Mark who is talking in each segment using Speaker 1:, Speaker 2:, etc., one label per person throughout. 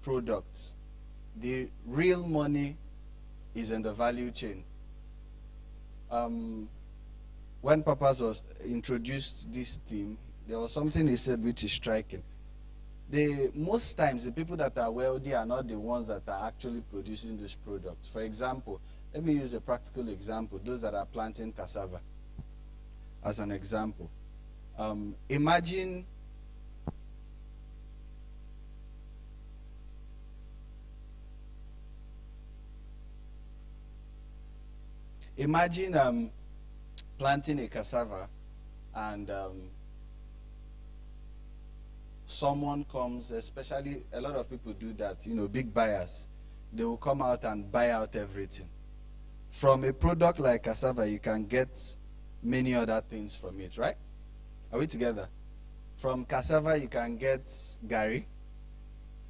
Speaker 1: product. The real money is in the value chain. When Papas was introduced this theme, there was something he said which is striking. Most times, the people that are wealthy are not the ones that are actually producing this product. For example, let me use a practical example. Those that are planting cassava, as an example. Imagine planting a cassava and someone comes, especially a lot of people do that, big buyers. They will come out and buy out everything. From a product like cassava, you can get many other things from it, right? Are we together? From cassava, you can get gari.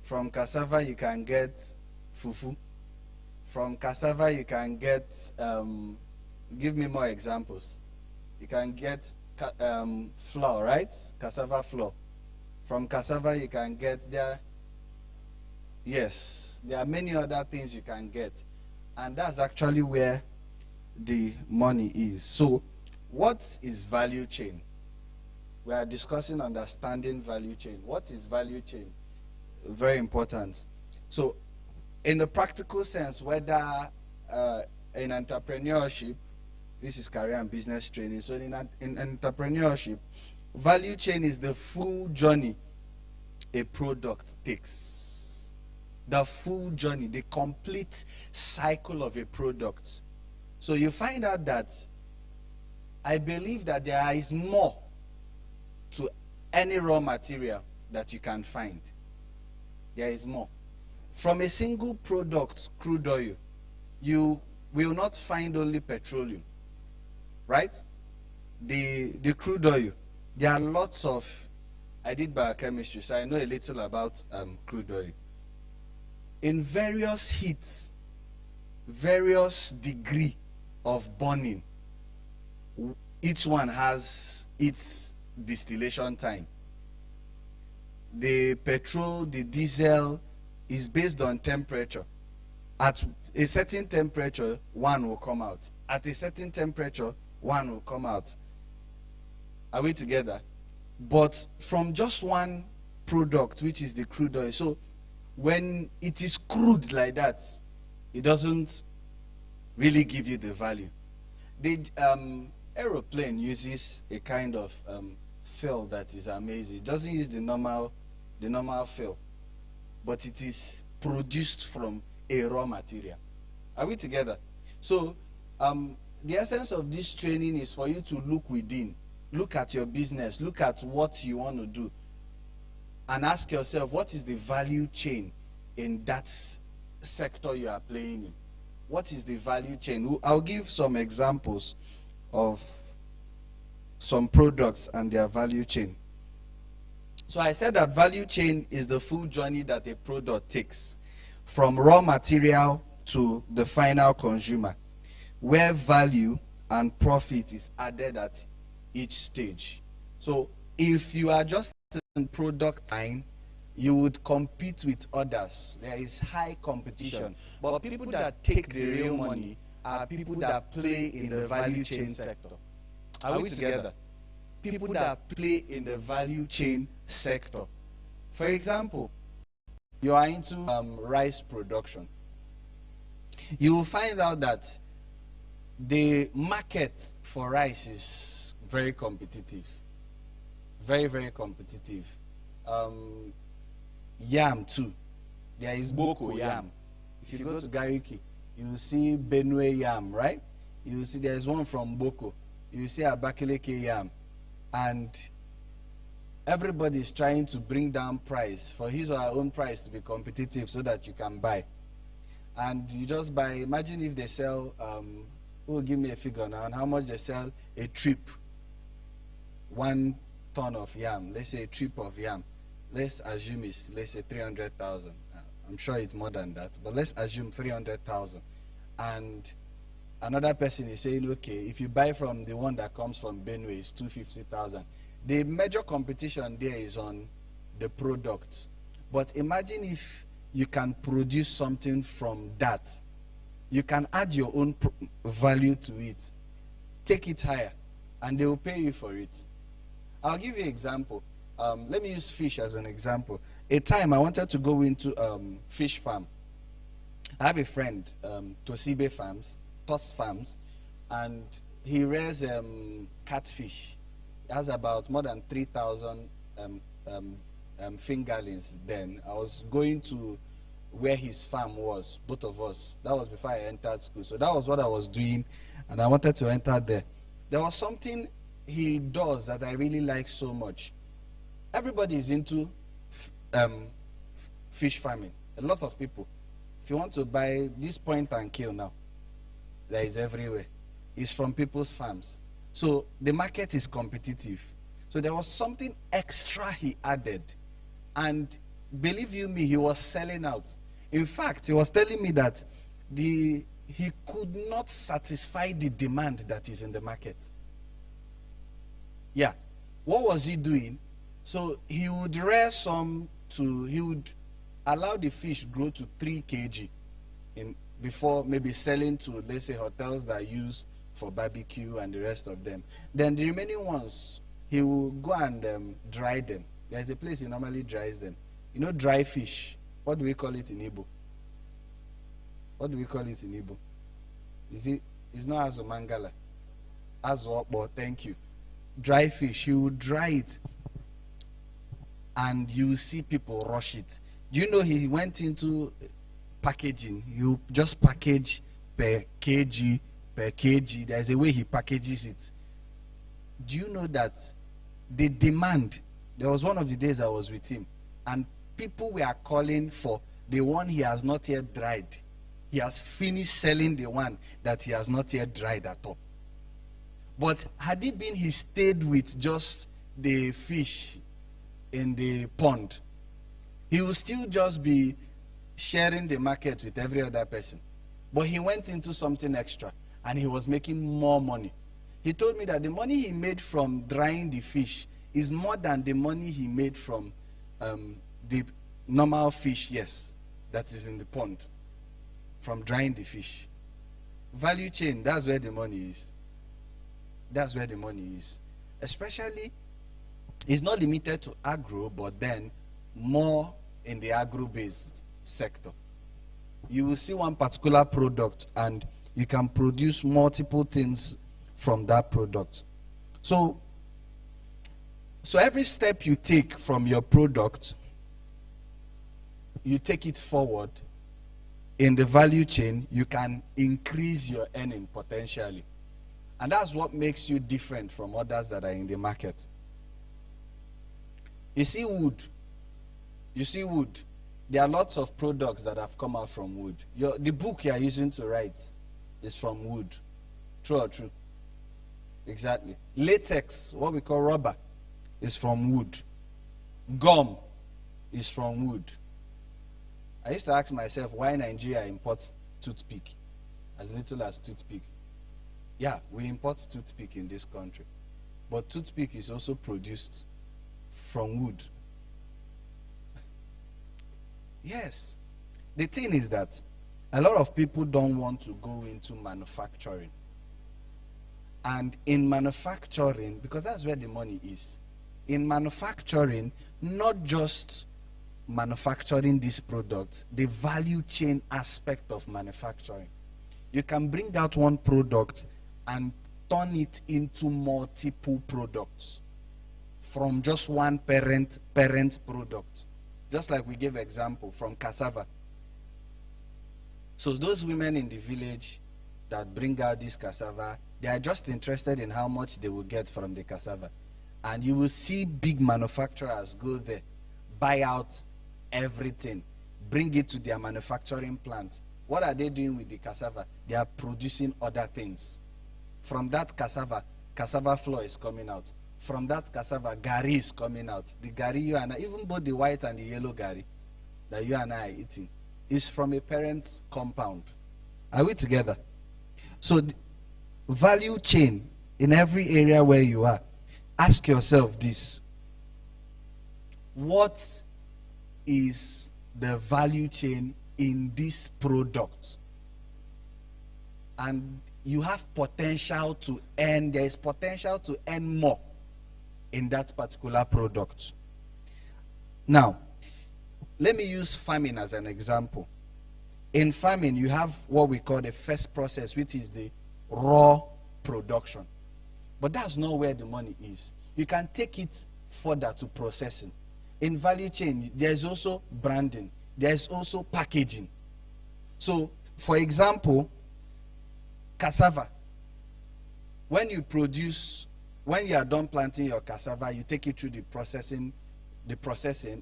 Speaker 1: From cassava, you can get fufu. From cassava, you can get, give me more examples. You can get flour, right? Cassava flour. From cassava, you can get there are many other things you can get. And that's actually where the money is. So, what is value chain? We are discussing understanding value chain. What is value chain? Very important. So, in the practical sense, whether in entrepreneurship, this is career and business training. So, in entrepreneurship, value chain is the full journey a product takes. The full journey, the complete cycle of a product. So you find out that I believe that there is more to any raw material that you can find. There is more. From a single product, crude oil, you will not find only petroleum, right? The crude oil, there are lots of, I did biochemistry, so I know a little about crude oil. In various heats, various degree of burning, each one has its distillation time. The petrol, the diesel is based on temperature. At a certain temperature, one will come out. At a certain temperature, one will come out. Are we together? But from just one product, which is the crude oil. So when it is crude like that, it doesn't really give you the value. The aeroplane uses a kind of fuel that is amazing. It doesn't use the normal fuel, but it is produced from a raw material. Are we together? So the essence of this training is for you to look within. Look at your business. Look at what you want to do. And ask yourself, what is the value chain in that sector you are playing in? What is the value chain? I'll give some examples of some products and their value chain. So I said that value chain is the full journey that a product takes from raw material to the final consumer, where value and profit is added at each stage. So if you are just in product line, you would compete with others. There is high competition. But people that take the real money are people that play in the value chain sector. Are we together? People that play in the value chain sector. For example, you are into rice production. You will find out that the market for rice is very competitive. Very, very competitive. Yam too. There is Boko yam. If you go to Gariki, you will see Benue yam, right? You will see there is one from Boko. You will see Abakaliki yam. And everybody is trying to bring down price for his or her own price to be competitive so that you can buy. And you just buy. Imagine if they sell, who will give me a figure now, and how much they sell a trip. 1 ton of yam, let's say a trip of yam. Let's assume it's, let's say 300,000. I'm sure it's more than that, but let's assume 300,000. And another person is saying, okay, if you buy from the one that comes from Benue, it's 250,000. The major competition there is on the product. But imagine if you can produce something from that. You can add your own value to it. Take it higher, and they will pay you for it. I'll give you an example. Let me use fish as an example. A time I wanted to go into fish farm. I have a friend, Tosibe Farms, Tos Farms, and he rears catfish. He has about more than 3,000 fingerlings then. I was going to where his farm was, both of us. That was before I entered school. So that was what I was doing, and I wanted to enter there. There was something he does that I really like so much. Everybody is into fish farming. A lot of people. If you want to buy this point and kill now, there is everywhere. It's from people's farms. So the market is competitive. So there was something extra he added. And believe you me, he was selling out. In fact, he was telling me that he could not satisfy the demand that is in the market. Yeah. What was he doing? So he would rear he would allow the fish grow to 3 kg before maybe selling to, let's say, hotels that use for barbecue and the rest of them. Then the remaining ones, he will go and dry them. There's a place he normally dries them. You know, dry fish. What do we call it in Igbo? What do we call it in Igbo? It's not azumangala. Azuokbo, thank you. Dry fish. He will dry it. And you see people rush it. Do you know he went into packaging? You just package per kg. There's a way he packages it. Do you know that the demand, there was one of the days I was with him, and people were calling for the one he has not yet dried. He has finished selling the one that he has not yet dried at all. But had it been he stayed with just the fish in the pond, he will still just be sharing the market with every other person. But he went into something extra, and he was making more money. He told me that the money he made from drying the fish is more than the money he made from the normal fish, yes, that is in the pond, from drying the fish. Value chain, that's where the money is. That's where the money is. Especially, it's not limited to agro, but then more in the agro-based sector. You will see one particular product and you can produce multiple things from that product. So every step you take from your product, you take it forward in the value chain, you can increase your earning potentially. And that's what makes you different from others that are in the market. You see wood. There are lots of products that have come out from wood. The book you are using to write is from wood. True or true? Exactly. Latex, what we call rubber, is from wood. Gum is from wood. I used to ask myself why Nigeria imports toothpick, as little as toothpick. Yeah, we import toothpick in this country. But toothpick is also produced from wood. Yes. The thing is that a lot of people don't want to go into manufacturing. And in manufacturing, because that's where the money is, in manufacturing, not just manufacturing these products, the value chain aspect of manufacturing. You can bring out one product and turn it into multiple products from just one parent product. Just like we gave example from cassava. So those women in the village that bring out this cassava, they are just interested in how much they will get from the cassava. And you will see big manufacturers go there, buy out everything, bring it to their manufacturing plants. What are they doing with the cassava? They are producing other things. From that cassava flour is coming out. From that cassava, gari is coming out. The gari you and I, even both the white and the yellow gari that you and I are eating, is from a parent's compound. Are we together? So, value chain in every area where you are. Ask yourself this. What is the value chain in this product. And you have potential to earn, there is potential to earn more in that particular product. Now, let me use farming as an example. In farming, you have what we call the first process, which is the raw production. But that's not where the money is. You can take it further to processing. In value chain, there's also branding. There's also packaging. So, for example, cassava. When you are done planting your cassava, you take it through the processing,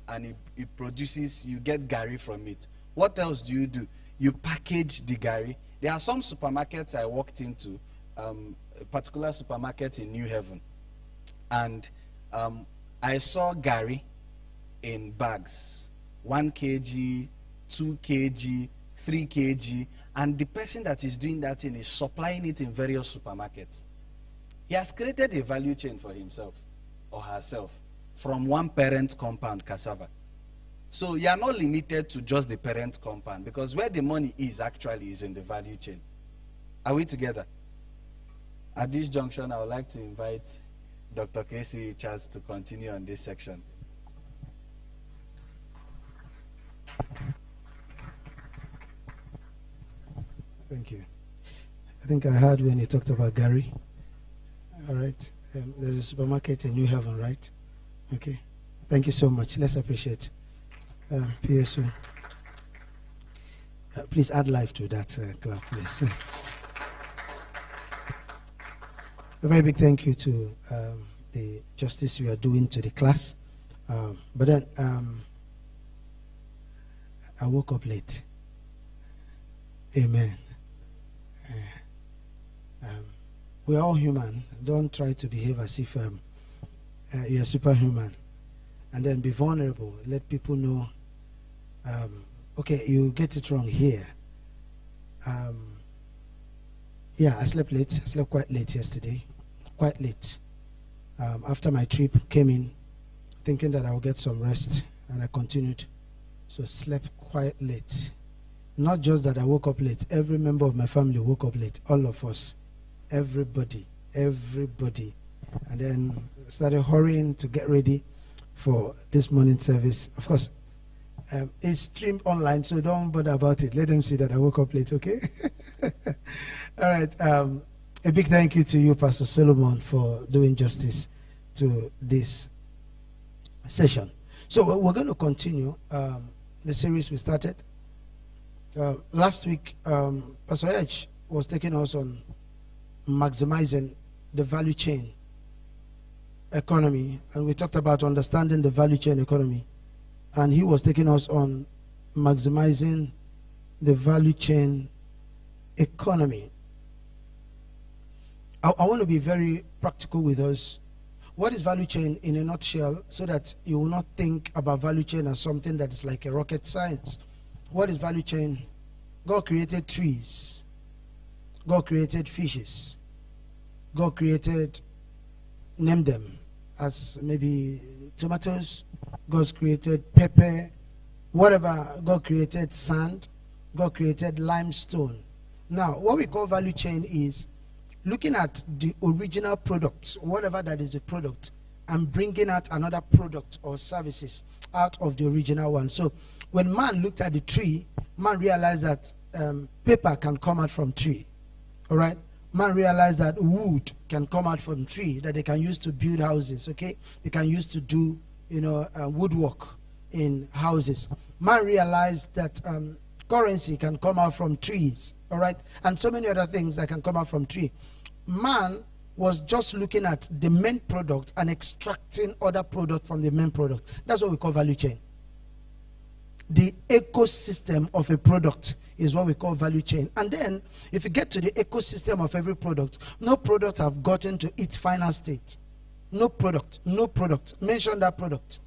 Speaker 1: and it produces, you get gari from it. What else do? You package the gari. There are some supermarkets I walked into, a particular supermarket in New Haven, and I saw gari in bags, 1 kg, 2 kg, 3 kg, and the person that is doing that thing is supplying it in various supermarkets. He has created a value chain for himself or herself from one parent compound, cassava. So you are not limited to just the parent compound, because where the money is actually is in the value chain. Are we together? At this junction, I would like to invite Dr. Casey Richards to continue on this section.
Speaker 2: Thank you. I think I heard when you talked about Gary. All right. There's a supermarket in New Haven, right? Okay. Thank you so much. Let's appreciate PSO. Please add life to that clap, please. A very big thank you to the justice you are doing to the class. But then I woke up late. Amen. We're all human. Don't try to behave as if you're superhuman. And then be vulnerable. Let people know, okay, you get it wrong here. Yeah, I slept late. I slept quite late yesterday. Quite late. After my trip, came in thinking that I would get some rest, and I continued. So slept quite late. Not just that I woke up late. Every member of my family woke up late. All of us. Everybody. And then started hurrying to get ready for this morning service. Of course, it's streamed online, so don't bother about it. Let them see that I woke up late, okay? All right. A big thank you to you, Pastor Solomon, for doing justice to this session. So we're going to continue the series we started. Last week, Pastor Edge was taking us on maximizing the value chain economy, and we talked about understanding the value chain economy, and he was taking us on maximizing the value chain economy. I want to be very practical with us. What is value chain in a nutshell, so that you will not think about value chain as something that is like a rocket science? What is value chain? God created trees. God created fishes. God created, name them, as maybe tomatoes. God created pepper, whatever. God created sand. God created limestone. Now, what we call value chain is looking at the original products, whatever that is a product, and bringing out another product or services out of the original one. So when man looked at the tree, man realized that paper can come out from tree. All right? Man realized that wood can come out from tree that they can use to build houses, okay? They can use to do, woodwork in houses. Man realized that currency can come out from trees, all right? And so many other things that can come out from tree. Man was just looking at the main product and extracting other product from the main product. That's what we call value chain. The ecosystem of a product is what we call value chain. And then, if you get to the ecosystem of every product, no product have gotten to its final state. No product. Mention that product.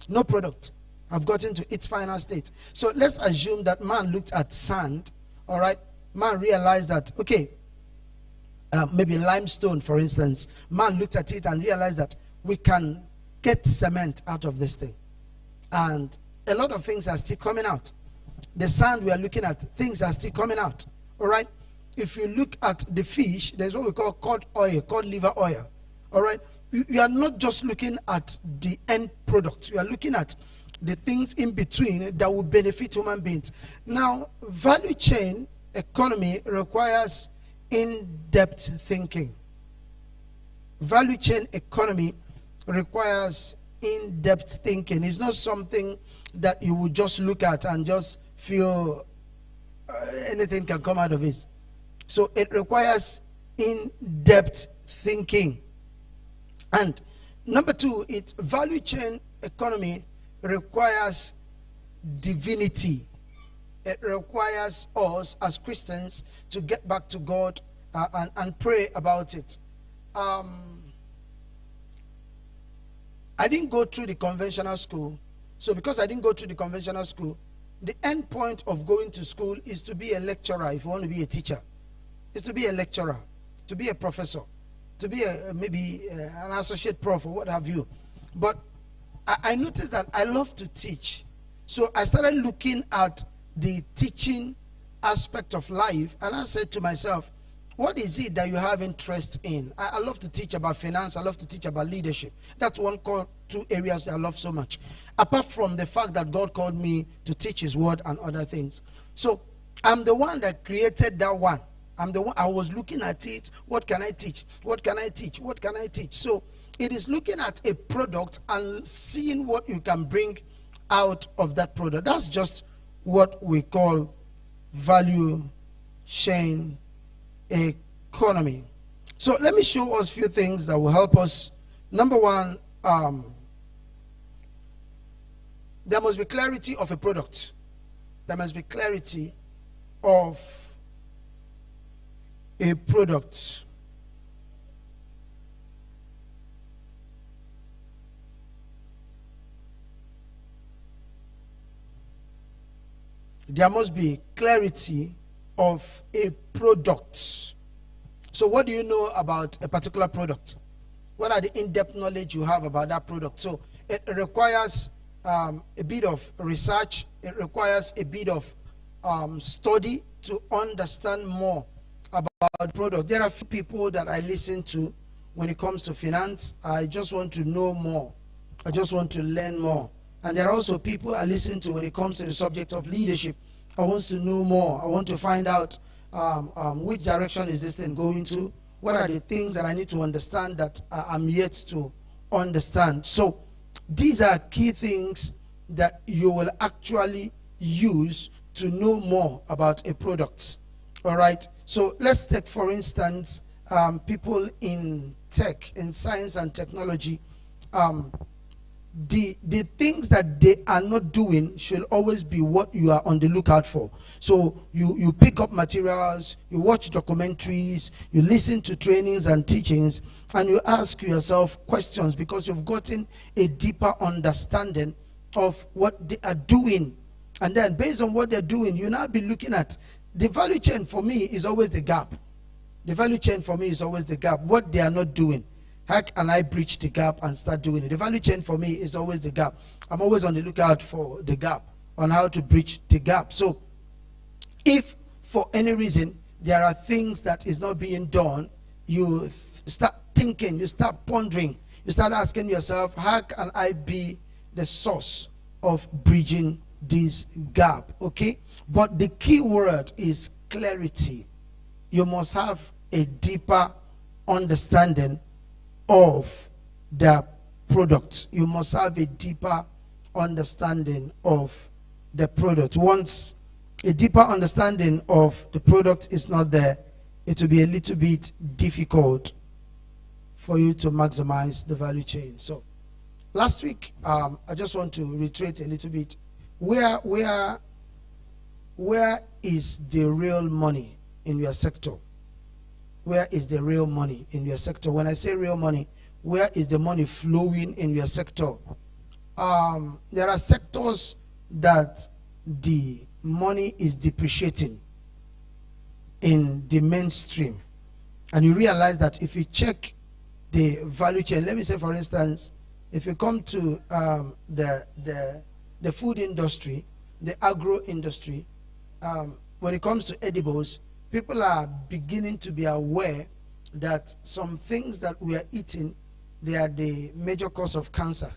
Speaker 2: No product have gotten to its final state. So let's assume that man looked at sand, all right? Man realized that, okay, maybe limestone, for instance. Man looked at it and realized that we can get cement out of this thing. And a lot of things are still coming out. The sand we are looking at, things are still coming out. All right? If you look at the fish, there's what we call cod oil, cod liver oil. All right? You are not just looking at the end product. You are looking at the things in between that will benefit human beings. Now, value chain economy requires in-depth thinking. Value chain economy requires in-depth thinking. It's not something that you would just look at and just feel anything can come out of it. So it requires in-depth thinking. And number two, it's value chain economy requires divinity. It requires us as Christians to get back to God and pray about it. I didn't go through the conventional school. So because I didn't go through the conventional school, the end point of going to school is to be a lecturer if you want to be a teacher. Is to be a lecturer, to be a professor, to be maybe an associate prof or what have you. But I noticed that I love to teach. So I started looking at the teaching aspect of life, and I said to myself, what is it that you have interest in? I love to teach about finance. I love to teach about leadership. That's two areas I love so much. Apart from the fact that God called me to teach his word and other things. So I'm the one that created that one. I'm the one, I was looking at it. What can I teach? What can I teach? What can I teach? So it is looking at a product and seeing what you can bring out of that product. That's just what we call value chain economy. So let me show us a few things that will help us. Number one, there must be clarity of a product. There must be clarity of a product. There must be clarity of a product. So what do you know about a particular product? What are the in-depth knowledge you have about that product? So it requires a bit of research. It requires a bit of study to understand more about the product. There are few people that I listen to when it comes to finance. I just want to know more. I just want to learn more. And there are also people I listen to when it comes to the subject of leadership. I want to know more. I want to find out which direction is this thing going to? What are the things that I need to understand that I'm yet to understand? So these are key things that you will actually use to know more about a product. All right. So let's take, for instance, people in tech, in science and technology. The things that they are not doing should always be what you are on the lookout for. So you pick up materials, you watch documentaries, you listen to trainings and teachings, and you ask yourself questions because you've gotten a deeper understanding of what they are doing. And then based on what they're doing, you now be looking at the value chain. For me is always the gap. The value chain for me is always the gap, what they are not doing. How can I bridge the gap and start doing it? The value chain for me is always the gap. I'm always on the lookout for the gap, on how to bridge the gap. So if for any reason there are things that is not being done, you start thinking, you start pondering, you start asking yourself, how can I be the source of bridging this gap? Okay? But the key word is clarity. You must have a deeper understanding of the product. You must have a deeper understanding of the product. Once a deeper understanding of the product is not there, it will be a little bit difficult for you to maximize the value chain. So last week, I just want to reiterate a little bit. Where is the real money in your sector? Where is the real money in your sector? When I say real money, where is the money flowing in your sector? There are sectors that the money is depreciating in the mainstream. And you realize that if you check the value chain, let me say for instance, if you come to the the food industry, the agro industry, when it comes to edibles, people are beginning to be aware that some things that we are eating, they are the major cause of cancer.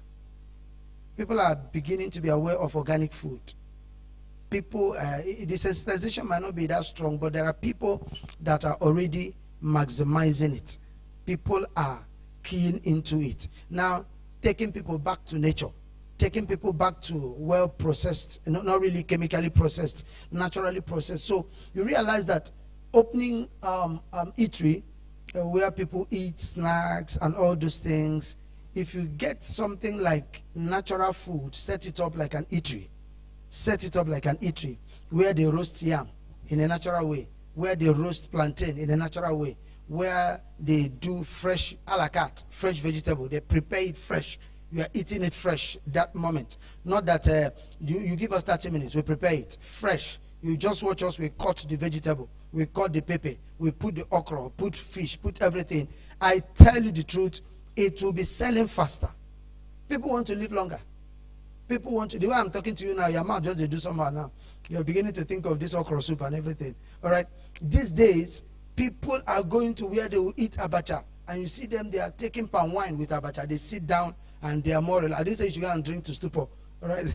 Speaker 2: People are beginning to be aware of organic food. People, the sensitization might not be that strong, but there are people that are already maximizing it. People are keying into it. Now, taking people back to nature, taking people back to well-processed, not really chemically processed, naturally processed. So you realize that opening eatery, where people eat snacks and all those things, if you get something like natural food, set it up like an eatery. Set it up like an eatery, where they roast yam in a natural way, where they roast plantain in a natural way, where they do fresh a la carte, fresh vegetable. They prepare it fresh. You are eating it fresh that moment. Not that you give us 30 minutes, we prepare it fresh. You just watch us, we cut the vegetable, we cut the pepper, we put the okra, put fish, put everything. I tell you the truth, it will be selling faster. People want to live longer. People want to, the way I'm talking to you now, your mouth just they do somehow now. You're beginning to think of this okra soup and everything. All right. These days, people are going to where they will eat abacha. And you see them, they are taking palm wine with abacha. They sit down and they are moral. I didn't say you should go and drink to stupor. All right.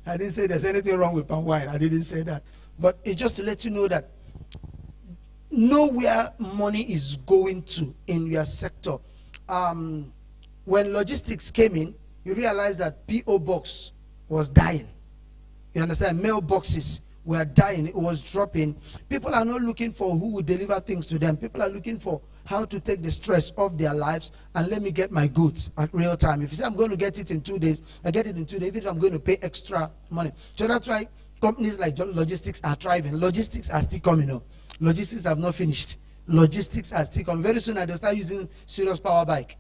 Speaker 2: I didn't say there's anything wrong with palm wine. I didn't say that. But it's just to let you know that know where money is going to in your sector. When logistics came in, you realize that P.O. box was dying. You understand? Mailboxes were dying. It was dropping. People are not looking for who will deliver things to them. People are looking for how to take the stress off their lives and let me get my goods at real time. If you say I'm going to get it in 2 days, I get it in 2 days. Even if I'm going to pay extra money. So that's why companies like logistics are thriving. Logistics are still coming up. Logistics have not finished. Logistics are still coming. Very soon I will start using serious power bike.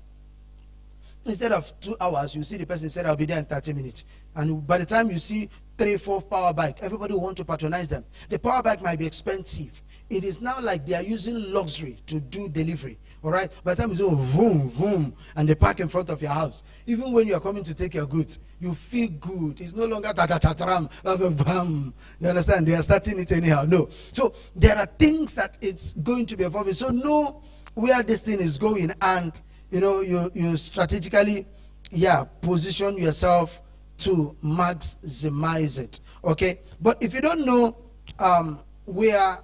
Speaker 2: Instead of 2 hours, you see the person said, I'll be there in 30 minutes. And by the time you see 3, 4 power bike, everybody will want to patronize them. The power bike might be expensive. It is now like they are using luxury to do delivery. All right? By the time you do vroom, vroom, and they park in front of your house, even when you are coming to take your goods, you feel good. It's no longer ta-ta-ta-tram, bam. You understand? They are starting it anyhow. No. So there are things that it's going to be evolving. So know where this thing is going, and you know, you strategically, position yourself to maximize it. Okay? But if you don't know where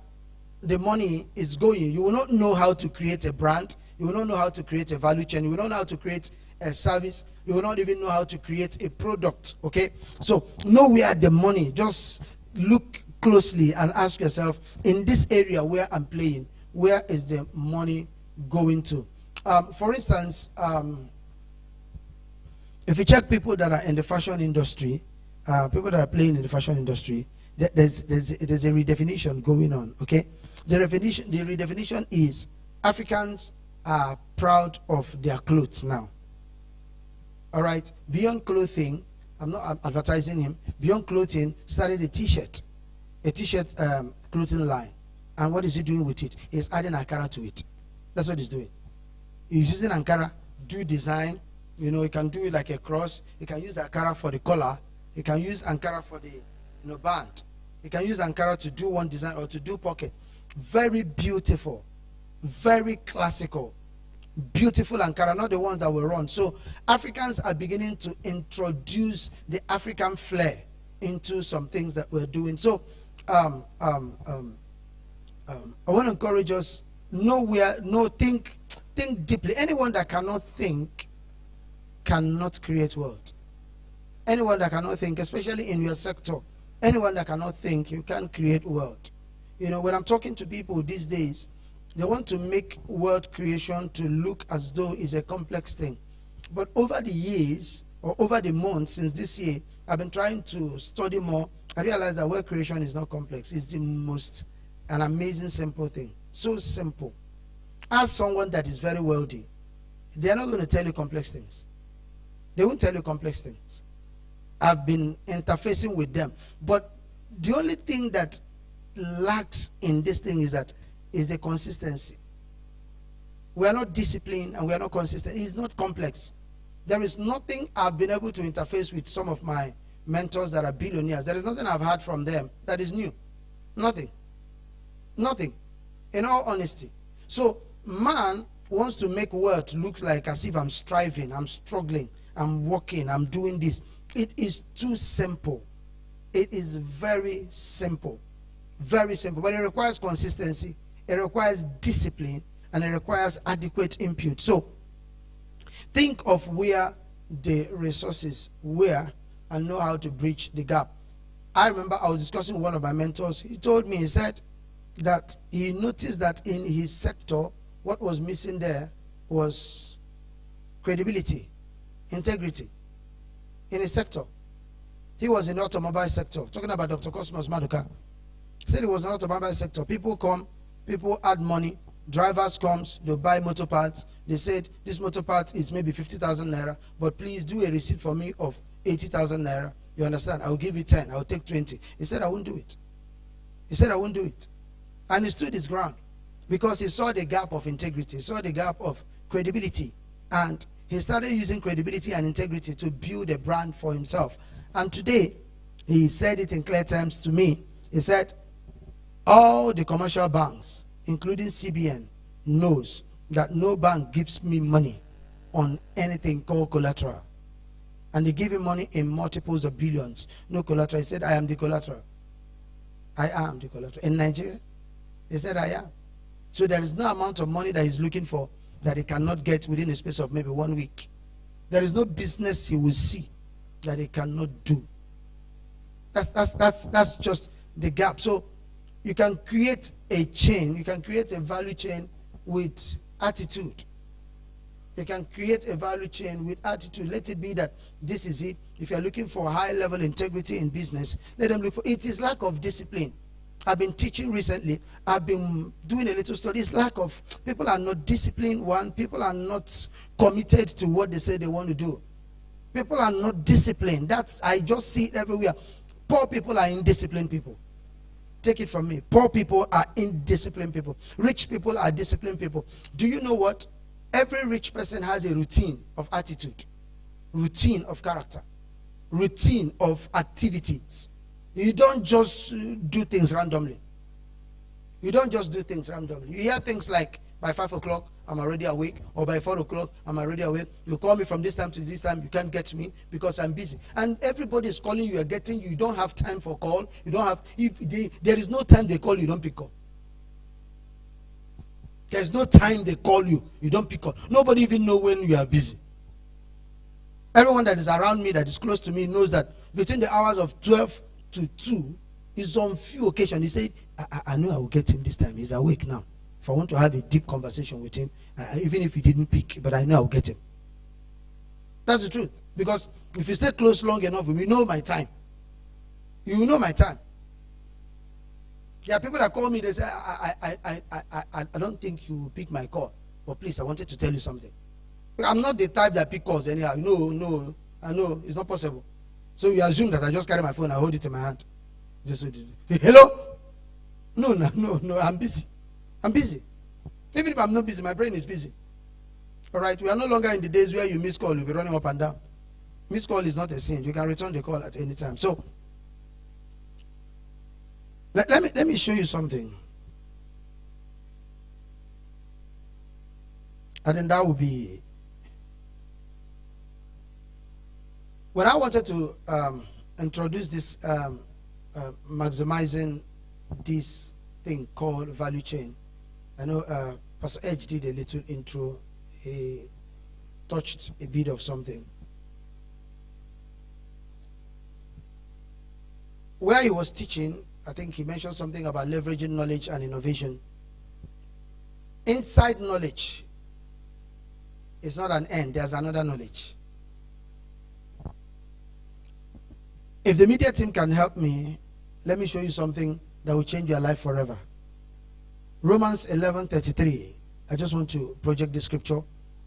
Speaker 2: the money is going, you will not know how to create a brand. You will not know how to create a value chain. You will not know how to create a service. You will not even know how to create a product. Okay? So know where the money. Just look closely and ask yourself, in this area where I'm playing, where is the money going to? For instance, if you check people that are in the fashion industry, people that are playing in the fashion industry, there's a redefinition going on. Okay, the redefinition is Africans are proud of their clothes now. All right, beyond clothing, I'm not advertising him. Beyond clothing, started a T-shirt clothing line, and what is he doing with it? He's adding Ankara to it. That's what he's doing. He's using Ankara, do design. You know, he can do it like a cross. He can use Ankara for the collar. He can use Ankara for the band. He can use Ankara to do one design or to do pocket. Very beautiful, very classical, beautiful Ankara, not the ones that were run. So Africans are beginning to introduce the African flair into some things that we're doing. So I want to encourage us, think deeply. Anyone that cannot think cannot create wealth. Anyone that cannot think, especially in your sector, anyone that cannot think, you can't create wealth. You know, when I'm talking to people these days, they want to make wealth creation to look as though it's a complex thing. But over the years, or over the months since this year, I've been trying to study more. I realized that wealth creation is not complex. It's an amazing, simple thing. So simple. Ask someone that is very wealthy. They are not going to tell you complex things. They won't tell you complex things. I've been interfacing with them. But the only thing that lacks in this thing is the consistency. We are not disciplined and we are not consistent. It's not complex. There is nothing I've been able to interface with some of my mentors that are billionaires. There is nothing I've heard from them that is new. Nothing. Nothing. In all honesty. So man wants to make work look like as if I'm striving, I'm struggling, I'm working, I'm doing this. It is too simple. It is very simple. Very simple. But it requires consistency. It requires discipline. And it requires adequate input. So think of where the resources were and know how to bridge the gap. I remember I was discussing with one of my mentors. He told me, he said that he noticed that in his sector, what was missing there was credibility, integrity in his sector. He was in the automobile sector, talking about Dr. Cosmos Maduka. He said he was in the automobile sector. People come, people add money, drivers comes, they buy motor parts. They said, this motor part is maybe 50,000 naira, but please do a receipt for me of 80,000 naira. You understand? I'll give you 10, I'll take 20. He said, I won't do it. He said, I won't do it. And he stood his ground because he saw the gap of integrity, saw the gap of credibility. And he started using credibility and integrity to build a brand for himself. And today, he said it in clear terms to me. He said, all the commercial banks, including CBN, knows that no bank gives me money on anything called collateral. And they give him money in multiples of billions. No collateral. He said, I am the collateral. I am the collateral. In Nigeria, he said, I am. So there is no amount of money that he's looking for that he cannot get within a space of maybe 1 week. There is no business he will see that he cannot do. That's just the gap. So you can create a chain, you can create a value chain with attitude. You can create a value chain with attitude. Let it be that this is it. If you're looking for high level integrity in business, let them look for it. Is lack of discipline. I've been teaching recently. I've been doing a little study. It's lack of, people are not disciplined. One, people are not committed to what they say they want to do. People are not disciplined. I just see it everywhere. Poor people are indisciplined people. Take it from me. Poor people are indisciplined people. Rich people are disciplined people. Do you know what? Every rich person has a routine of attitude, routine of character, routine of activities. You don't just do things randomly. You don't just do things randomly. You hear things like, by 5 o'clock, I'm already awake, or by 4 o'clock, I'm already awake. You call me from this time to this time, you can't get me because I'm busy. And everybody is calling you, you're getting, you don't have time for call. You don't have, there is no time they call you, don't pick call. There's no time they call you, you don't pick up. Nobody even know when you are busy. Everyone that is around me, that is close to me, knows that between the hours of 12 to 2, is on few occasions. He said, I know I will get him this time. He's awake now. If I want to have a deep conversation with him, even if he didn't pick, but I know I will get him. That's the truth. Because if you stay close long enough, you know my time. You will know my time. There are people that call me, they say, I don't think you will pick my call. But please, I wanted to tell you something. I'm not the type that pick calls anyhow. No, I know, it's not possible. So you assume that I just carry my phone, I hold it in my hand. Just hello? No, I'm busy. I'm busy. Even if I'm not busy, my brain is busy. All right, we are no longer in the days where you miss call, you'll be running up and down. Miss call is not a sin. You can return the call at any time. So, let me show you something. I think that would be, when I wanted to introduce this maximizing this thing called value chain, I know Pastor Edge did a little intro. He touched a bit of something. Where he was teaching, I think he mentioned something about leveraging knowledge and innovation. Inside knowledge is not an end, there's another knowledge. If the media team can help me, let me show you something that will change your life forever. Romans 11:33. I just want to project the scripture,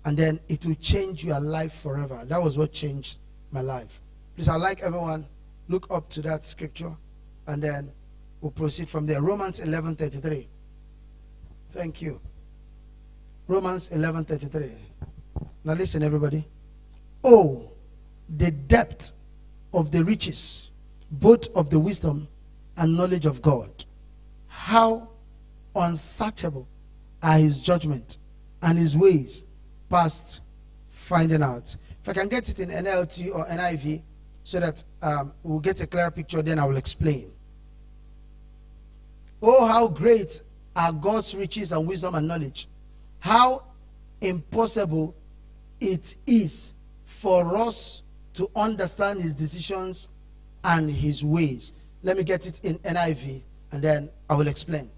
Speaker 2: and then it will change your life forever. That was what changed my life. Please, I'd like everyone look up to that scripture, and then we'll proceed from there. Romans 11:33. Thank you. Romans 11:33. Now listen, everybody. Oh, the depth of the riches, both of the wisdom and knowledge of God. How unsearchable are his judgment and his ways past finding out. If I can get it in NLT or NIV so that we'll get a clearer picture, then I will explain. Oh, how great are God's riches and wisdom and knowledge. How impossible it is for us to understand his decisions and his ways. Let me get it in NIV and then I will explain.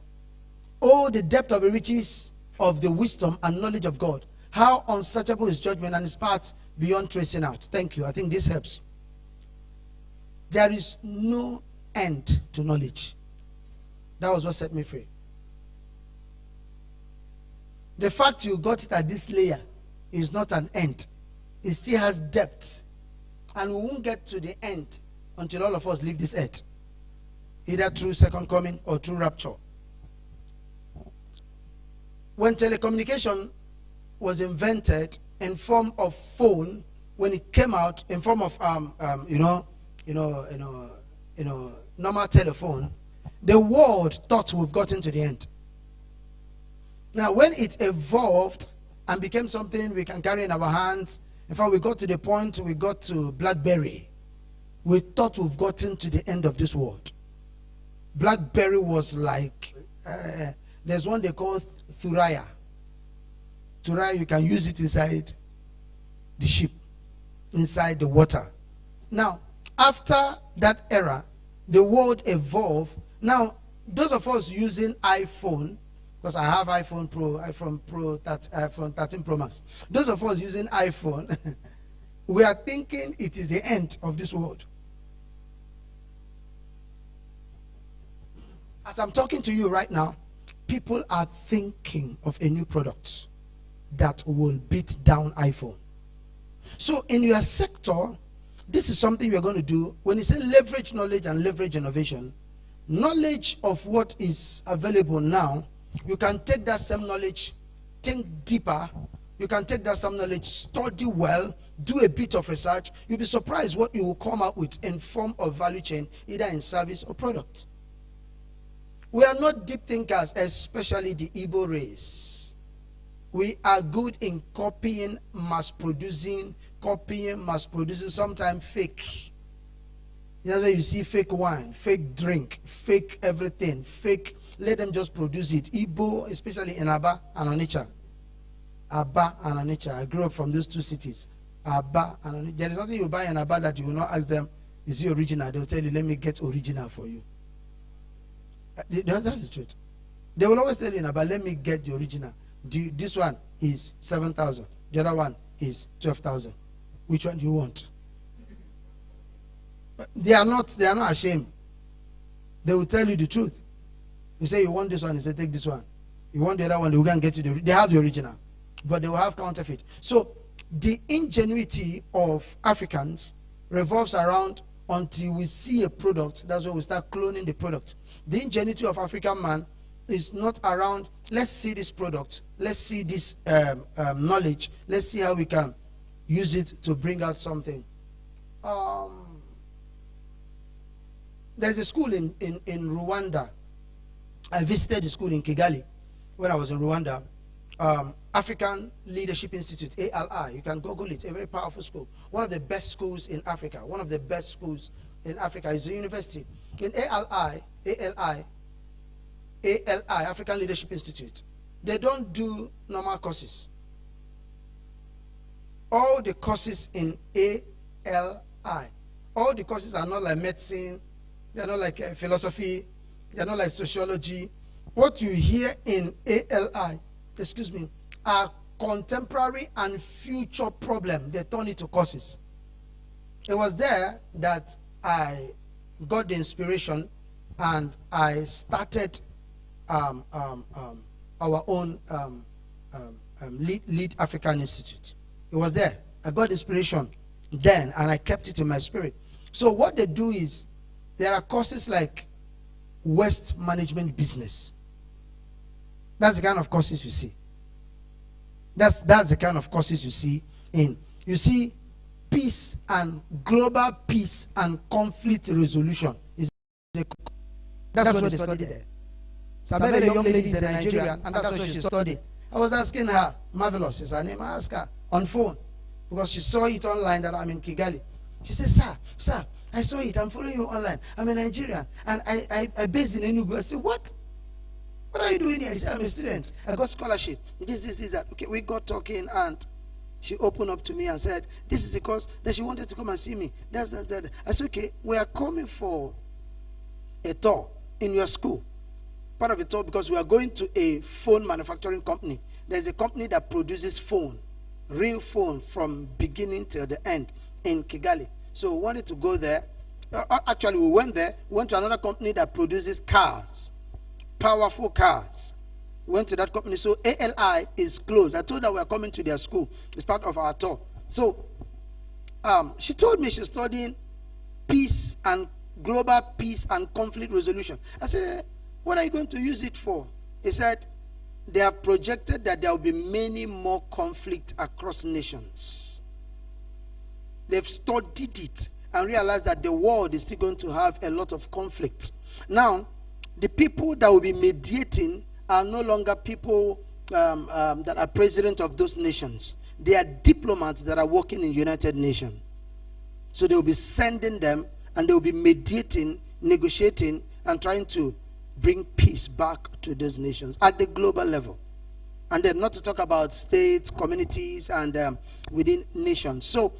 Speaker 2: Oh, the depth of the riches of the wisdom and knowledge of God. How unsearchable his judgment and his paths beyond tracing out. Thank you. I think this helps. There is no end to knowledge. That was what set me free. The fact you got it at this layer is not an end. It still has depth. And we won't get to the end until all of us leave this earth. Either through second coming or through rapture. When telecommunication was invented in form of phone, when it came out in form of normal telephone, the world thought we've gotten to the end. Now, when it evolved and became something we can carry in our hands, in fact, we got to the point we got to BlackBerry. We thought we've gotten to the end of this world. BlackBerry was like, there's one they call Thuraya. Thuraya, you can use it inside the ship, inside the water. Now, after that era, the world evolved. Now, those of us using iPhone, because I have iPhone 13 Pro Max. Those of us using iPhone, we are thinking it is the end of this world. As I'm talking to you right now, people are thinking of a new product that will beat down iPhone. So in your sector, this is something you're going to do. When you say leverage knowledge and leverage innovation, knowledge of what is available now, you can take that same knowledge, think deeper. You can take that same knowledge, study well, do a bit of research. You'll be surprised what you will come up with in form of value chain, either in service or product. We are not deep thinkers, especially the Igbo race. We are good in copying, mass producing, sometimes fake. That's why you see fake wine, fake drink, fake everything, fake. Let them just produce it. Igbo, especially in Aba and Onitsha. Aba and Onitsha. I grew up from those two cities. Aba and Onitsha. There is nothing you buy in Aba that you will not ask them, is it original? They will tell you, let me get original for you. That's the truth. They will always tell you in Aba, let me get the original. This one is 7,000. The other one is 12,000. Which one do you want? They are not ashamed. They will tell you the truth. You say you want this one, they say take this one. You want the other one, they will go and get you they have the original. But they will have counterfeit. So the ingenuity of Africans revolves around until we see a product, that's when we start cloning the product. The ingenuity of African man is not around, let's see this product, let's see this knowledge, let's see how we can use it to bring out something. There's a school in Rwanda. I visited the school in Kigali when I was in Rwanda. African Leadership Institute, ALI. You can Google it. A very powerful school. One of the best schools in Africa. One of the best schools in Africa is a university. In ALI, African Leadership Institute, they don't do normal courses. All the courses in ALI, all the courses are not like medicine, they are not like philosophy, they are not like sociology. What you hear in ALI, are contemporary and future problems. They turn it to courses. It was there that I got the inspiration and I started our own Lead African Institute. It was there. I got inspiration then and I kept it in my spirit. So what they do is, there are courses like Waste Management Business. That's the kind of courses you see. That's the kind of courses you see in. You see peace and global peace and conflict resolution. That's what they studied there. So I met a young lady in Nigeria, and that's what she studied. I was asking her, Marvelous is her name. I asked her on phone because she saw it online that I'm in Kigali. She said, sir, I saw it. I'm following you online. I'm a Nigerian, and I based in Enugu. I said, what? What are you doing here? I said, I'm a student. I got scholarship. This, that. Okay, we got talking, and she opened up to me and said, this is the cause that she wanted to come and see me. That's that. I said, okay, we are coming for a tour in your school. Part of the tour because we are going to a phone manufacturing company. There's a company that produces phone, real phone from beginning till the end in Kigali. So we wanted to go there. Actually, we went there. We went to another company that produces cars, powerful cars. We went to that company. So ALI is closed. I told her we are coming to their school. It's part of our tour. So she told me she's studying peace and global peace and conflict resolution. I said, what are you going to use it for? He said, they have projected that there will be many more conflict across nations. They've studied it and realized that the world is still going to have a lot of conflict. Now, the people that will be mediating are no longer people that are president of those nations. They are diplomats that are working in United Nations. So they will be sending them, and they will be mediating, negotiating, and trying to bring peace back to those nations at the global level. And then not to talk about states, communities, and within nations. So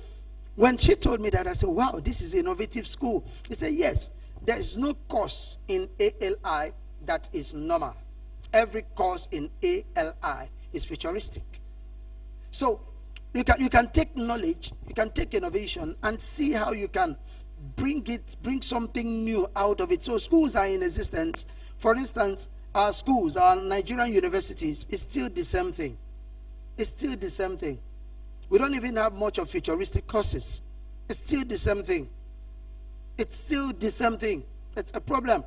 Speaker 2: when she told me that, I said, wow, this is an innovative school. He said, yes, there is no course in ALI that is normal. Every course in ALI is futuristic. So you can take knowledge, you can take innovation, and see how you can bring something new out of it. So schools are in existence. For instance, our schools, our Nigerian universities, is still the same thing. It's still the same thing. We don't even have much of futuristic courses. It's still the same thing. It's still the same thing. It's a problem.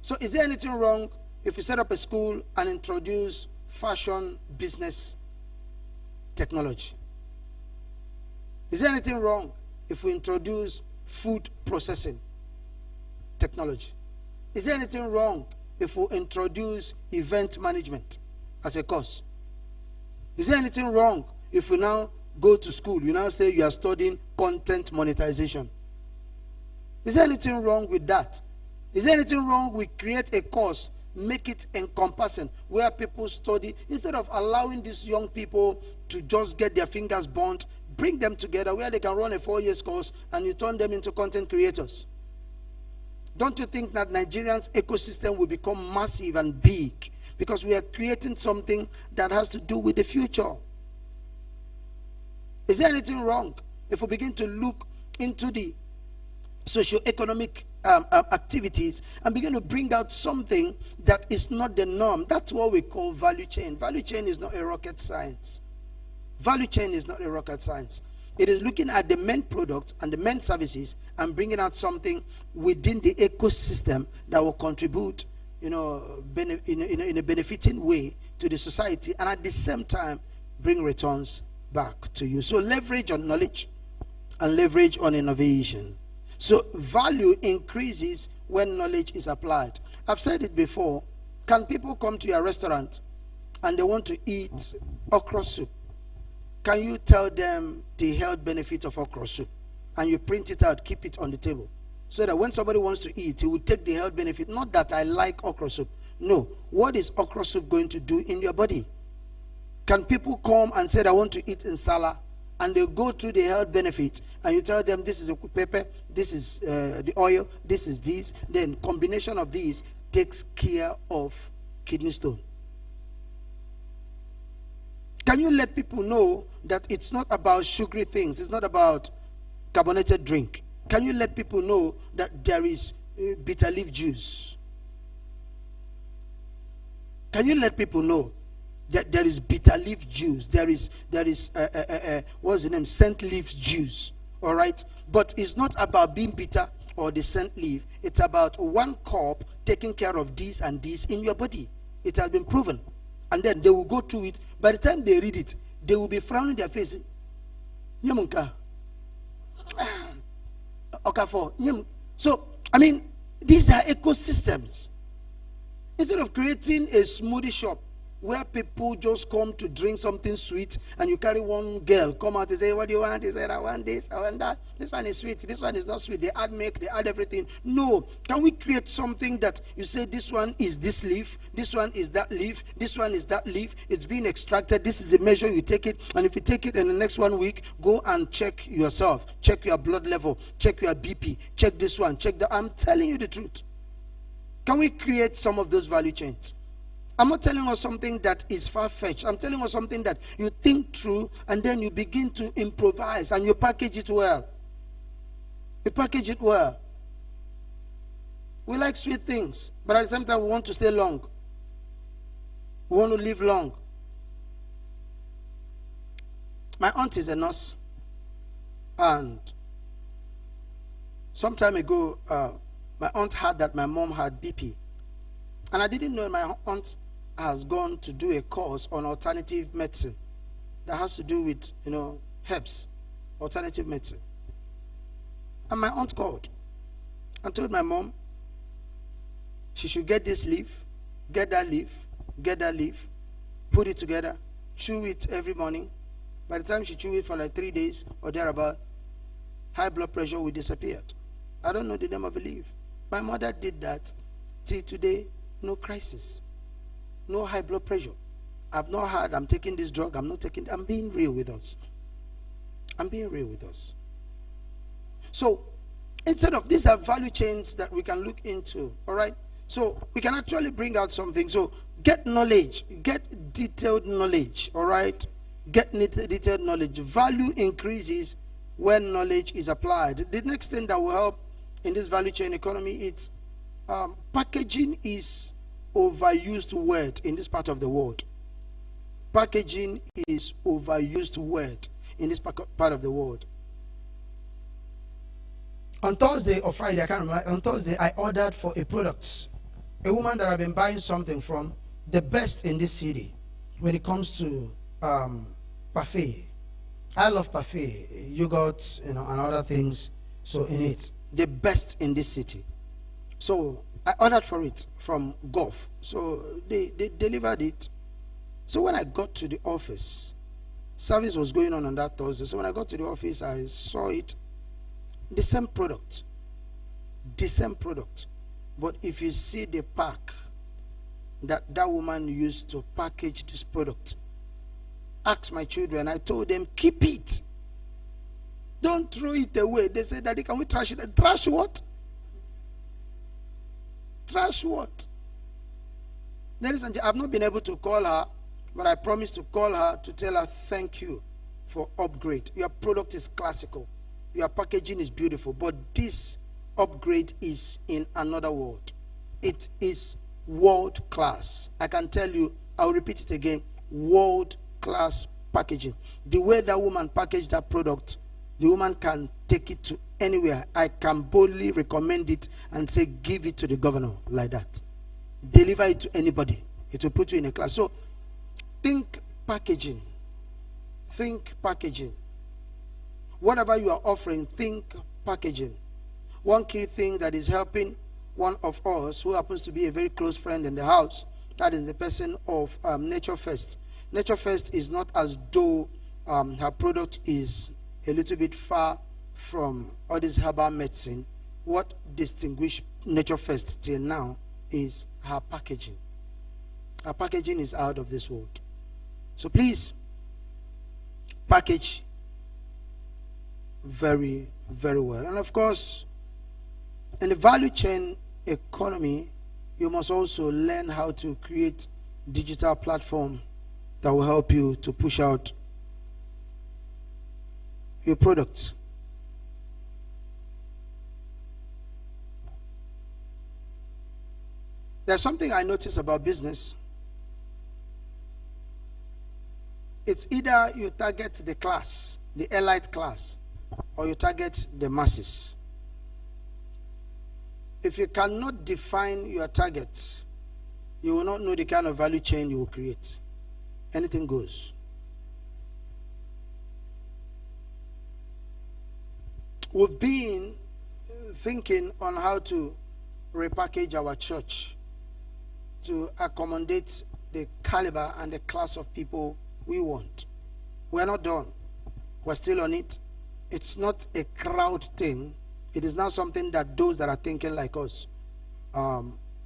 Speaker 2: So is there anything wrong if we set up a school and introduce fashion business technology? Is there anything wrong if we introduce food processing technology? Is there anything wrong if we introduce event management as a course? Is there anything wrong if we now go to school, you now say you are studying content monetization? Is there anything wrong with that? Is there anything wrong with create a course, make it encompassing, where people study, instead of allowing these young people to just get their fingers burnt, bring them together where they can run a 4-year course and you turn them into content creators? Don't you think that Nigerians' ecosystem will become massive and big because we are creating something that has to do with the future? Is there anything wrong if we begin to look into the socio-economic activities and begin to bring out something that is not the norm? That's what we call value chain. Value chain is not a rocket science. Value chain is not a rocket science. It is looking at the main products and the main services and bringing out something within the ecosystem that will contribute, in a benefiting way to the society, and at the same time bring returns back to you. So leverage on knowledge and leverage on innovation. So value increases when knowledge is applied. I've said it before. Can people come to your restaurant and they want to eat okra soup? Can you tell them the health benefits of okra soup? And you print it out, keep it on the table, so that when somebody wants to eat, he will take the health benefit. Not that I like okra soup. No. What is okra soup going to do in your body? Can people come and say, I want to eat insala, and they go through the health benefit, and you tell them this is the pepper, this is the oil, this is this, then combination of these takes care of kidney stone? Can you let people know that it's not about sugary things, it's not about carbonated drink? Can you let people know that there is bitter leaf juice? Can you let people know that there is bitter leaf juice? There is what's the name? Scent leaf juice. All right, but it's not about being bitter or the scent leaf. It's about 1 cup taking care of this and this in your body. It has been proven. And then they will go through it. By the time they read it, they will be frowning their face. Yamunka. Okafor. So, I mean, these are ecosystems. Instead of creating a smoothie shop where people just come to drink something sweet, and you carry one girl come out and say, what do you want? He said, I want this, I want that. This one is sweet, this one is not sweet. They add milk, they add everything. No. Can we create something that you say, this one is this leaf, this one is that leaf, this one is that leaf, it's being extracted, this is a measure, you take it, and if you take it in the next 1 week, go and check yourself, check your blood level, check your BP, check this one, check that. I'm telling you the truth. Can we create some of those value chains? I'm not telling us something that is far-fetched. I'm telling us something that you think through, and then you begin to improvise, and you package it well. You package it well. We like sweet things, but at the same time, we want to stay long. We want to live long. My aunt is a nurse, and some time ago, my aunt heard that my mom had BP. And I didn't know my aunt has gone to do a course on alternative medicine that has to do with, herbs, alternative medicine. And my aunt called and told my mom she should get this leaf, get that leaf, put it together, chew it every morning. By the time she chew it for like 3 days or thereabout, high blood pressure will disappear. I don't know the name of the leaf. My mother did that. Till today, no crisis. No high blood pressure. I've not heard I'm taking this drug. I'm not taking. I'm being real with us. I'm being real with us. So, instead of these are value chains that we can look into. All right. So we can actually bring out something. So get knowledge. Get detailed knowledge. All right. Get detailed knowledge. Value increases when knowledge is applied. The next thing that will help in this value chain economy is packaging is overused word in this part of the world. Packaging is overused word in this part of the world. On Thursday or Friday, I can't remember. On Thursday, I ordered for a product. A woman that I've been buying something from, the best in this city when it comes to parfait. I love parfait, yogurt, and other things. So in it, the best in this city. So I ordered for it from Gulf. So they delivered it. So when I got to the office, service was going on that Thursday. So when I got to the office, I saw it. The same product. The same product. But if you see the pack that woman used to package this product, ask my children. I told them, keep it. Don't throw it away. They said, Daddy, can we trash it? Trash what? Trash what? Ladies and gentlemen, I've not been able to call her, but I promised to call her to tell her thank you for upgrade. Your product is classical. Your packaging is beautiful, but this upgrade is in another world. It is world class. I can tell you, I'll repeat it again, world class packaging. The way that woman packaged that product, the woman can take it to anywhere. I can boldly recommend it and say, give it to the governor like that. Deliver it to anybody. It will put you in a class. So, think packaging. Think packaging. Whatever you are offering, think packaging. One key thing that is helping one of us, who happens to be a very close friend in the house, that is the person of Nature First. Nature First is not as though her product is a little bit far from all this herbal medicine. What distinguished Nature First till now is her packaging. Her packaging is out of this world. So please, package very, very well. And of course, in the value chain economy, you must also learn how to create digital platform that will help you to push out your products. There's something I notice about business. It's either you target the class, the elite class, or you target the masses. If you cannot define your targets, you will not know the kind of value chain you will create. Anything goes. We've been thinking on how to repackage our church to accommodate the caliber and the class of people we want. We're not done. We're still on it. It's not a crowd thing. It is now something that those that are thinking like us.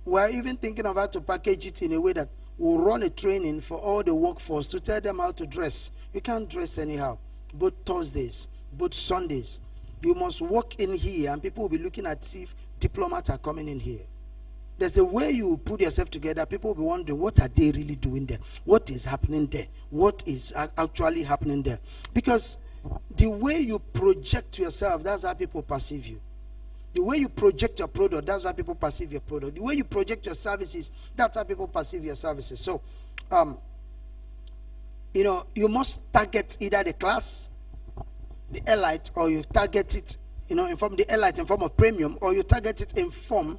Speaker 2: We're even thinking of how to package it in a way that we'll run a training for all the workforce to tell them how to dress. You can't dress anyhow. Both Thursdays, both Sundays. You must walk in here and people will be looking at see if diplomats are coming in here. There's a way you put yourself together. People will be wondering, what are they really doing there? What is happening there? What is actually happening there? Because the way you project yourself, that's how people perceive you. The way you project your product, that's how people perceive your product. The way you project your services, that's how people perceive your services. So, you must target either the class, the elite, or you target it, in form of the elite in form of premium, or you target it in form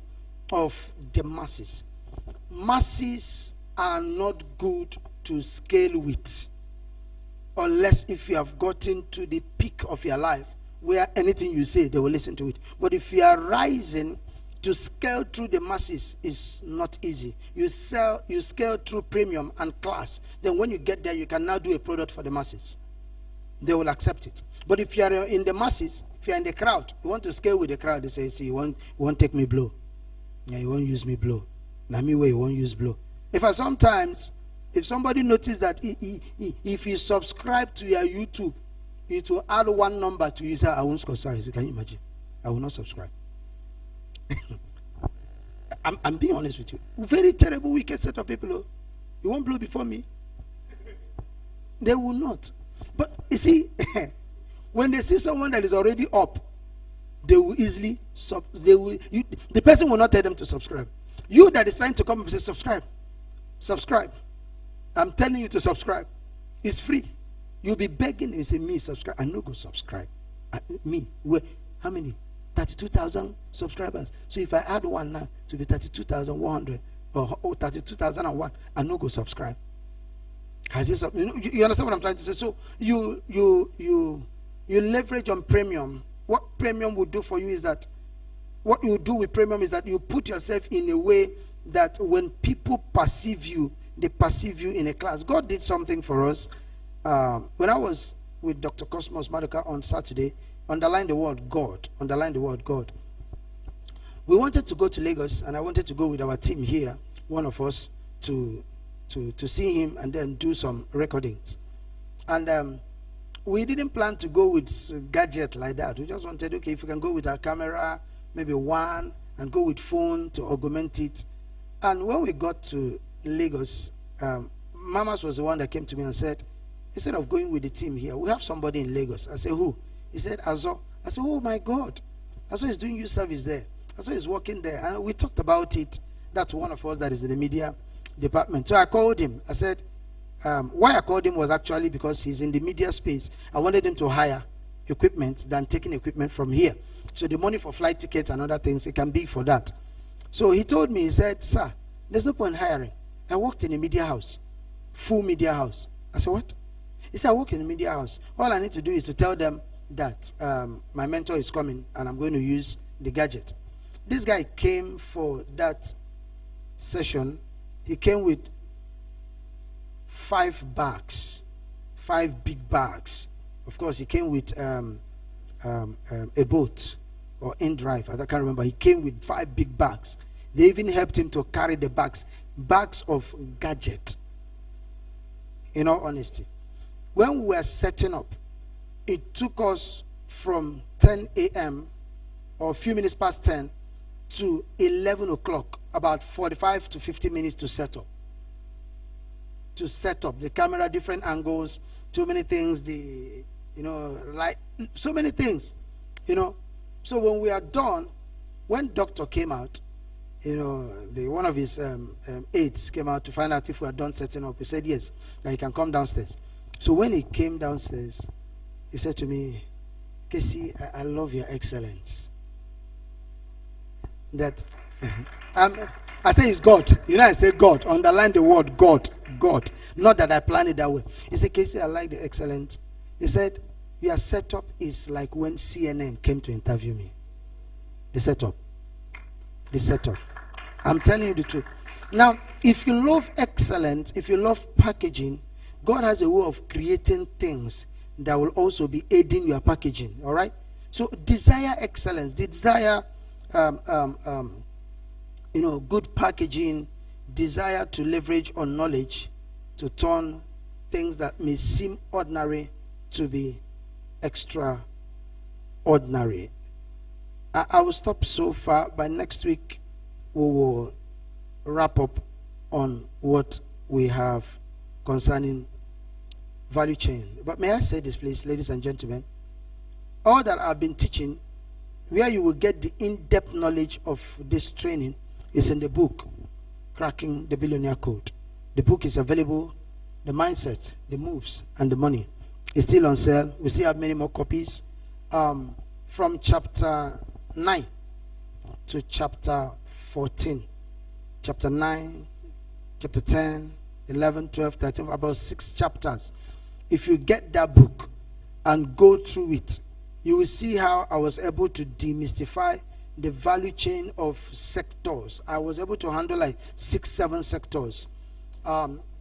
Speaker 2: of the masses. Masses are not good to scale with, unless if you have gotten to the peak of your life, where anything you say, they will listen to it. But if you are rising, to scale through the masses is not easy. You scale through premium and class. Then when you get there, you can now do a product for the masses. They will accept it. But if you are in the masses, if you are in the crowd, you want to scale with the crowd, they say, see, you won't take me blow. Yeah, you won't use me blow. Now me way, you won't use blow. If somebody notices that if you subscribe to your YouTube, it will add one number to you. Say, I won't subscribe. Can you imagine? I will not subscribe. I'm being honest with you. Very terrible, wicked set of people. Oh. You won't blow before me. They will not. But you see, when they see someone that is already up, they will easily the person will not tell them to subscribe. You that is trying to come and say subscribe. Subscribe. I'm telling you to subscribe. It's free. You'll be begging and say, me subscribe. I no go subscribe. Me. Where? How many? 32,000 subscribers. So if I add one now to be 32,100 or 32,001, I no go subscribe. Has this? You understand what I'm trying to say? So you leverage on premium. What premium will do for you is that what you do with premium is that you put yourself in a way that when people perceive you, they perceive you in a class. God did something for us. When I was with Dr. Cosmos Madoka on Saturday, underline the word God. Underline the word God. We wanted to go to Lagos, and I wanted to go with our team here, one of us, to see him and then do some recordings. And we didn't plan to go with a gadget like that. We just wanted, okay, if we can go with our camera, maybe one, and go with phone to augment it. And when we got to Lagos, Mamas was the one that came to me and said, instead of going with the team here, we have somebody in Lagos. I said, who? He said, Azo. I said, oh my God. Azo is doing youth service there. Azo is working there. And we talked about it. That's one of us that is in the media department. So I called him. I said, why I called him was actually because he's in the media space. I wanted him to hire equipment than taking equipment from here. So the money for flight tickets and other things, it can be for that. So he told me, he said, sir, there's no point hiring. I worked in a media house, full media house. I said, what? He said, I work in a media house. All I need to do is to tell them that my mentor is coming and I'm going to use the gadget. This guy came for that session. He came with 5 bags, 5 big bags. Of course, he came with a boat or in-drive. I can't remember. He came with 5 big bags. They even helped him to carry the bags of gadget. In all honesty. When we were setting up, it took us from 10 a.m. or a few minutes past 10 to 11 o'clock, about 45 to 50 minutes to set up. To set up the camera, different angles, too many things, like so many things, So when we are done, when doctor came out, one of his aides came out to find out if we are done setting up. He said yes, that he can come downstairs. So when he came downstairs, he said to me, Casey, I love your excellence. That I say it's God. I say God. Underline the word God. God. Not that I planned it that way. He said, Casey, I like the excellence. He said, Your setup is like when CNN came to interview me. The setup. The setup. I'm telling you the truth. Now, if you love excellence, if you love packaging, God has a way of creating things that will also be aiding your packaging. All right? So desire excellence, desire good packaging, desire to leverage on knowledge to turn things that may seem ordinary to be extraordinary. I will stop so far. By next week, we will wrap up on what we have concerning value chain. But may I say this, please, ladies and gentlemen? All that I've been teaching, where you will get the in-depth knowledge of this training, is in the book, Cracking the Billionaire Code. The book is available. The mindset, the moves, and the money is still on sale. We still have many more copies. From chapter 9 to chapter 14. Chapter 9, chapter 10, 11, 12, 13, about 6 chapters. If you get that book and go through it, you will see how I was able to demystify the value chain of sectors. I was able to handle like 6, 7 sectors.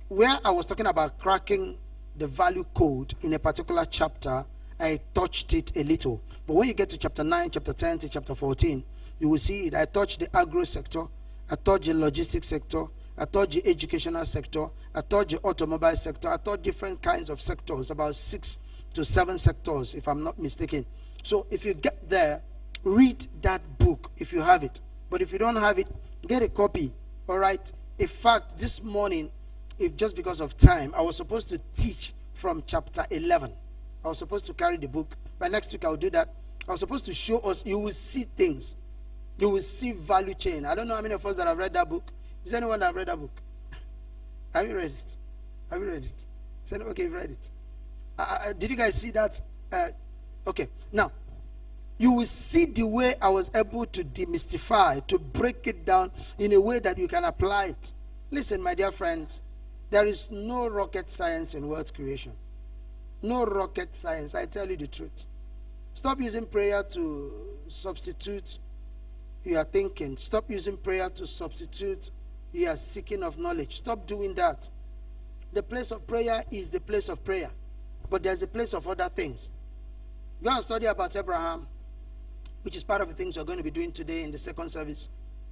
Speaker 2: Where I was talking about cracking the value code in a particular chapter, I touched it a little. But when you get to chapter 9, chapter 10 to chapter 14, you will see it. I touched the agro sector, I touched the logistics sector, I touched the educational sector, I touched the automobile sector, I touched different kinds of sectors, about 6 to 7 sectors, if I'm not mistaken. So if you get there, read that book if you have it. But if you don't have it, get a copy. All right? In fact, this morning, if just because of time, I was supposed to teach from chapter 11. I was supposed to carry the book. By next week, I'll do that. I was supposed to show us, you will see things. You will see value chain. I don't know how many of us that have read that book. Is there anyone that have read that book? Have you read it? Have you read it? Okay, you've read it. Did you guys see that? Okay. Now, you will see the way I was able to demystify, to break it down in a way that you can apply it. Listen, my dear friends, there is no rocket science in wealth creation. No rocket science. I tell you the truth. Stop using prayer to substitute your thinking. Stop using prayer to substitute your seeking of knowledge. Stop doing that. The place of prayer is the place of prayer. But there's a place of other things. Go and study about Abraham, which is part of the things we're going to be doing today in the second service.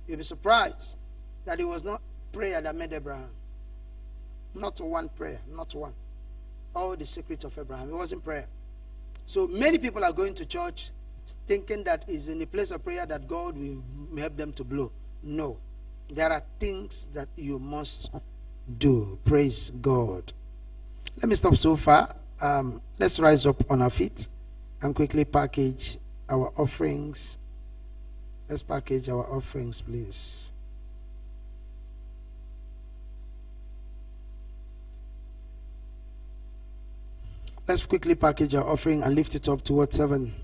Speaker 2: You'll be surprised that it was not prayer that made Abraham. Not one prayer, not one. All the secrets of Abraham. It wasn't prayer. So many people are going to church thinking that is in the place of prayer that God will help them to blow. No. There are things that you must do. Praise God. Let me stop so far. Let's rise up on our feet and quickly package our offerings. Let's package our offerings, please. Let's quickly package our offering and lift it up towards heaven.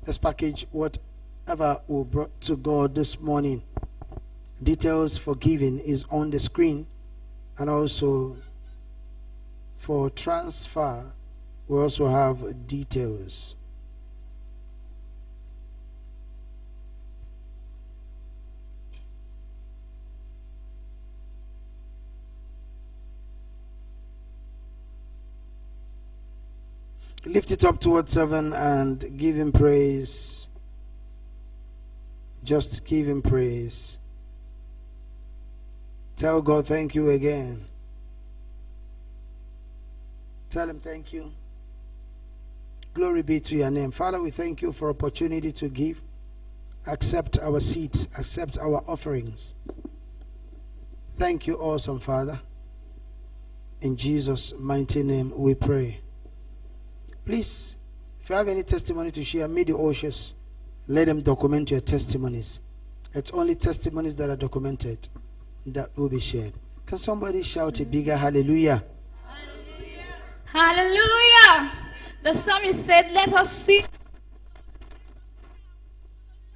Speaker 2: Let's package whatever we brought to God this morning. Details for giving is on the screen, and also for transfer we also have details. Lift it up towards heaven and give him praise. Just give him praise. Tell God thank you again. Tell him thank you. Glory be to your name. Father, we thank you for opportunity to give. Accept our seeds. Accept our offerings. Thank you, awesome Father. In Jesus' mighty name we pray. Please, if you have any testimony to share, meet the ushers. Let them document your testimonies. It's only testimonies that are documented that will be shared. Can somebody shout a bigger hallelujah?
Speaker 3: Hallelujah! Hallelujah! The psalmist said, let us sing